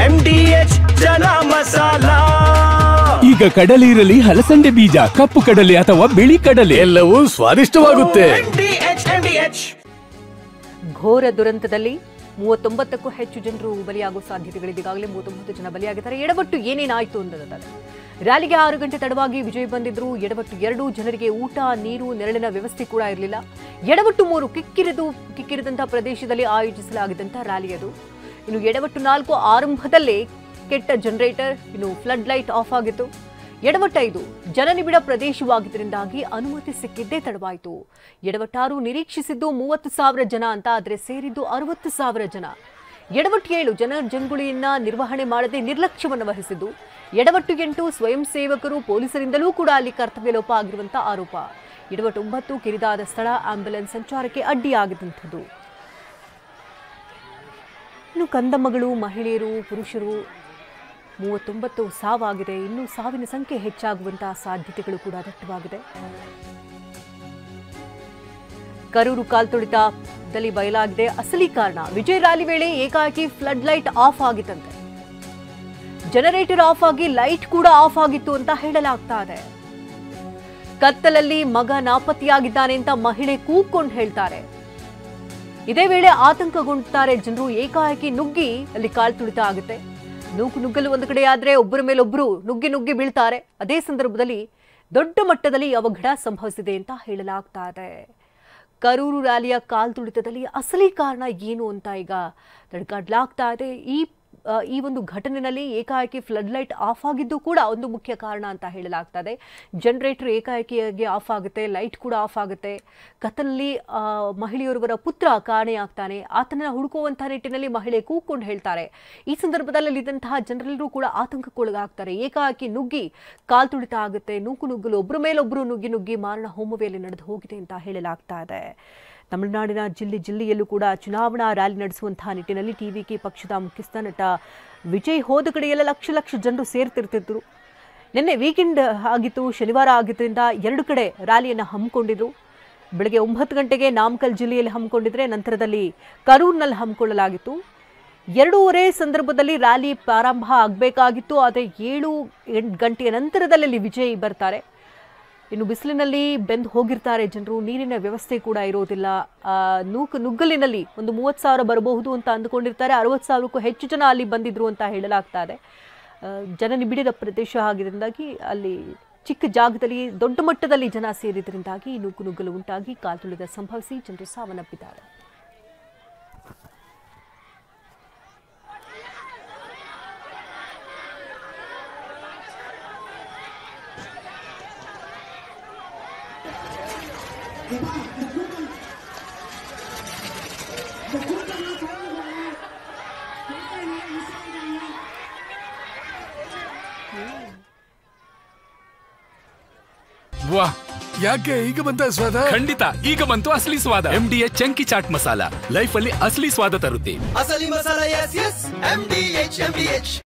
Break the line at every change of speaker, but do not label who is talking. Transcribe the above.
MDH ಜನ ಮಸಾಲಾ.
ಈಗ ಕಡಲೆ ಇರಲಿ, ಹಲಸಂಡೆ ಬೀಜ, ಕಪ್ಪು ಕಡಲೆ ಅಥವಾ ಬಿಳಿ ಕಡಲೆ,
ಎಲ್ಲವೂ ಸ್ವಾದಿಷ್ಟವಾಗುತ್ತೆ.
ಘೋರ ದುರಂತದಲ್ಲಿ 39ಕ್ಕೂ ಹೆಚ್ಚು ಜನರು ಬಲಿಯಾಗುವ ಸಾಧ್ಯತೆಗಳಿದೆ. ಈಗಾಗಲೇ 39 ಜನ ಬಲಿಯಾಗಿದ್ದಾರೆ. ಎಡವಟ್ಟು ಏನೇನಾಯ್ತು ಅನ್ನೋದಾದ್ರೆ, ರ್ಯಾಲಿಗೆ 6 ಗಂಟೆ ತಡವಾಗಿ ವಿಜಯ್ ಬಂದಿದ್ರು. ಎಡವಟ್ಟು 2, ಜನರಿಗೆ ಊಟ, ನೀರು, ನೆರಳಿನ ವ್ಯವಸ್ಥೆ ಕೂಡ ಇರಲಿಲ್ಲ. ಎಡವಟ್ಟು 3, ಕಿಕ್ಕಿರಿದಂತಹ ಪ್ರದೇಶದಲ್ಲಿ ಆಯೋಜಿಸಲಾಗಿದ್ದಂಥ ರ್ಯಾಲಿ ಅದು. ಇನ್ನು ಎಡವಟ್ಟು 4, ಆರಂಭದಲ್ಲೇ ಕೆಟ್ಟ ಜನರೇಟರ್, ಇನ್ನು ಫ್ಲಡ್ ಲೈಟ್ ಆಫ್ ಆಗಿತ್ತು. ಎಡವಟ್ಟು 5, ಜನನಿಬಿಡ ಪ್ರದೇಶವಾಗಿದ್ದರಿಂದಾಗಿ ಅನುಮತಿ ಸಿಕ್ಕಿದ್ದೇ ತಡವಾಯಿತು. ಎಡವಟ್ಟು 6, ನಿರೀಕ್ಷಿಸಿದ್ದು 30,000 ಜನ ಅಂತ, ಆದರೆ ಸೇರಿದ್ದು 60,000 ಜನ. ಎಡವಟ್ಟು 7, ಜನಜಂಗುಳಿಯನ್ನ ನಿರ್ವಹಣೆ ಮಾಡದೆ ನಿರ್ಲಕ್ಷ್ಯವನ್ನು ವಹಿಸಿದ್ದು. ಎಡವಟ್ಟು 8, ಸ್ವಯಂ ಸೇವಕರು ಪೊಲೀಸರಿಂದಲೂ ಕೂಡ ಅಲ್ಲಿ ಕರ್ತವ್ಯ ಲೋಪ ಆಗಿರುವಂಥ ಆರೋಪ. ಎಡವಟ್ಟು 9, ಕಿರಿದಾದ ಸ್ಥಳ, ಆಂಬ್ಯುಲೆನ್ಸ್ ಸಂಚಾರಕ್ಕೆ ಅಡ್ಡಿಯಾಗಿದ್ದಂಥದ್ದು. ಇನ್ನು ಕಂದಮ್ಮಗಳು, ಮಹಿಳೆಯರು, ಪುರುಷರು 39 ಸಾವಾಗಿದೆ. ಇನ್ನು ಸಾವಿನ ಸಂಖ್ಯೆ ಹೆಚ್ಚಾಗುವಂತಹ ಸಾಧ್ಯತೆಗಳು ಕೂಡ ದಟ್ಟವಾಗಿದೆ. ಕರೂರು ಕಾಲ್ತುಳಿತದಲ್ಲಿ ಬಯಲಾಗಿದೆ ಅಸಲಿ ಕಾರಣ. ವಿಜಯ್ ರ್ಯಾಲಿ ವೇಳೆ ಏಕಾಏಕಿ ಫ್ಲಡ್ ಲೈಟ್ ಆಫ್ ಆಗಿತ್ತಂತೆ. ಜನರೇಟರ್ ಆಫ್ ಆಗಿ ಲೈಟ್ ಕೂಡ ಆಫ್ ಆಗಿತ್ತು ಅಂತ ಹೇಳಲಾಗ್ತಾ ಇದೆ. ಕತ್ತಲಲ್ಲಿ ಮಗ ನಾಪತ್ತೆಯಾಗಿದ್ದಾನೆ ಅಂತ ಮಹಿಳೆ ಕೂಗ್ಕೊಂಡು ಹೇಳ್ತಾರೆ. ಇದೇ ವೇಳೆ ಆತಂಕಗೊಂಡುತ್ತಾರೆ ಜನರು. ಏಕಾಏಕಿ ನುಗ್ಗಿ ಅಲ್ಲಿ ಕಾಲ್ತುಳಿತ ಆಗುತ್ತೆ. ನುಗ್ಗಲು ಒಂದು ಕಡೆ ಆದ್ರೆ ಒಬ್ಬರ ಮೇಲೊಬ್ಬರು ನುಗ್ಗಿ ಬೀಳ್ತಾರೆ. ಅದೇ ಸಂದರ್ಭದಲ್ಲಿ ದೊಡ್ಡ ಮಟ್ಟದಲ್ಲಿ ಅವಘಡ ಸಂಭವಿಸಿದೆ ಅಂತ ಹೇಳಲಾಗ್ತಾ ಇದೆ. ಕರೂರು ರ್ಯಾಲಿಯ ಕಾಲ್ತುಳಿತದಲ್ಲಿ ಅಸಲಿ ಕಾರಣ ಏನು ಅಂತ ಈಗ ತಡಕಾಡ್ಲಾಗ್ತಾ ಇದೆ. ಈ ಒಂದು ಘಟನೆಯಲ್ಲಿ ಏಕಾಏಕಿ ಫ್ಲಡ್ ಲೈಟ್ ಆಫ್ ಆಗಿದ್ದು ಕೂಡ ಒಂದು ಮುಖ್ಯ ಕಾರಣ ಅಂತ ಹೇಳಲಾಗ್ತಾ ಇದೆ. ಜನರೇಟರ್ ಏಕಾಏಕಿಯಾಗಿ ಆಫ್ ಆಗುತ್ತೆ, ಲೈಟ್ ಕೂಡ ಆಫ್ ಆಗುತ್ತೆ. ಕತ್ತಲಲ್ಲಿ ಮಹಿಳೆಯೊರ್ವರ ಪುತ್ರ ಕಾಣೆಯಾಗ್ತಾನೆ. ಆತನನ್ನ ಹುಡುಕುವಂತಹ ನಿಟ್ಟಿನಲ್ಲಿ ಮಹಿಳೆ ಕೂಗ್ಕೊಂಡು ಹೇಳ್ತಾರೆ. ಈ ಸಂದರ್ಭದಲ್ಲಿ ಇದ್ದಂತಹ ಜನರೆಲ್ಲರೂ ಕೂಡ ಆತಂಕಕ್ಕೊಳಗಾಗ್ತಾರೆ. ಏಕಾಏಕಿ ನುಗ್ಗಿ ಕಾಲ್ತುಳಿತ ಆಗುತ್ತೆ. ನುಗ್ಗಲು ಒಬ್ಬರ ಮೇಲೊಬ್ಬರು ನುಗ್ಗಿ ಮಾರಣ ಹೋಮವೇಲಿ ನಡೆದು ಹೋಗಿದೆ ಅಂತ ಹೇಳಲಾಗ್ತಾ ಇದೆ. ತಮಿಳುನಾಡಿನ ಜಿಲ್ಲೆಯಲ್ಲೂ ಕೂಡ ಚುನಾವಣಾ ರ್ಯಾಲಿ ನಡೆಸುವಂತಹ ನಿಟ್ಟಿನಲ್ಲಿ ಟಿವಿಕೆ ಪಕ್ಷದ ಮುಖ್ಯಸ್ಥ ನಟ ವಿಜಯ್ ಹೋದ ಕಡೆಯೆಲ್ಲ ಲಕ್ಷ ಜನರು ಸೇರ್ತಿರ್ತಿದ್ರು. ನಿನ್ನೆ ವೀಕೆಂಡ್ ಆಗಿತ್ತು, ಶನಿವಾರ ಆಗಿದ್ದರಿಂದ 2 ಕಡೆ ರ್ಯಾಲಿಯನ್ನು ಹಮ್ಮಿಕೊಂಡಿದ್ರು. ಬೆಳಗ್ಗೆ 9 ಗಂಟೆಗೆ ನಾಮಕಲ್ ಜಿಲ್ಲೆಯಲ್ಲಿ ಹಮ್ಮಿಕೊಂಡಿದ್ರೆ, ನಂತರದಲ್ಲಿ ಕರೂರಿನಲ್ಲಿ ಹಮ್ಮಿಕೊಳ್ಳಲಾಗಿತ್ತು. 2:30 ಸಂದರ್ಭದಲ್ಲಿ ರ್ಯಾಲಿ ಪ್ರಾರಂಭ ಆಗಬೇಕಾಗಿತ್ತು. ಆದರೆ 7 ಗಂಟೆಯ ನಂತರದಲ್ಲಿ ವಿಜಯ್ ಬರ್ತಾರೆ. ಇನ್ನು ಬಿಸಿಲಿನಲ್ಲಿ ಬೆಂದು ಹೋಗಿರ್ತಾರೆ ಜನರು. ನೀರಿನ ವ್ಯವಸ್ಥೆ ಕೂಡ ಇರೋದಿಲ್ಲ. ನುಗ್ಗಲಿನಲ್ಲಿ ಒಂದು 30,000 ಬರಬಹುದು ಅಂತ ಅಂದುಕೊಂಡಿರ್ತಾರೆ. 60,000ಕ್ಕೂ ಹೆಚ್ಚು ಜನ ಅಲ್ಲಿ ಬಂದಿದ್ರು ಅಂತ ಹೇಳಲಾಗ್ತಾ ಇದೆ. ಜನನಿಬಿಡಿದ ಪ್ರದೇಶ ಆಗಿದ್ದರಿಂದಾಗಿ ಅಲ್ಲಿ ಚಿಕ್ಕ ಜಾಗದಲ್ಲಿ ದೊಡ್ಡ ಮಟ್ಟದಲ್ಲಿ ಜನ ಸೇರಿದ್ರಿಂದಾಗಿ ನುಗ್ಗಲು ಉಂಟಾಗಿ ಕಾಲ್ತುಳಿತ ಸಂಭವಿಸಿ ಜನರು ಸಾವನ್ನಪ್ಪಿದ್ದಾರೆ.
ವಾಹ್, ಯಾಕೆ ಈಗ ಬಂತ ಸ್ವಾದ?
ಖಂಡಿತ ಈಗ ಬಂತು ಅಸಲಿ ಸ್ವಾದ. MDH chunky chaat masala life ಅಲ್ಲಿ ಅಸಲಿ ಸ್ವಾದ ತರುತ್ತೆ.
ಅಸಲಿ ಮಸಾಲ, MDH.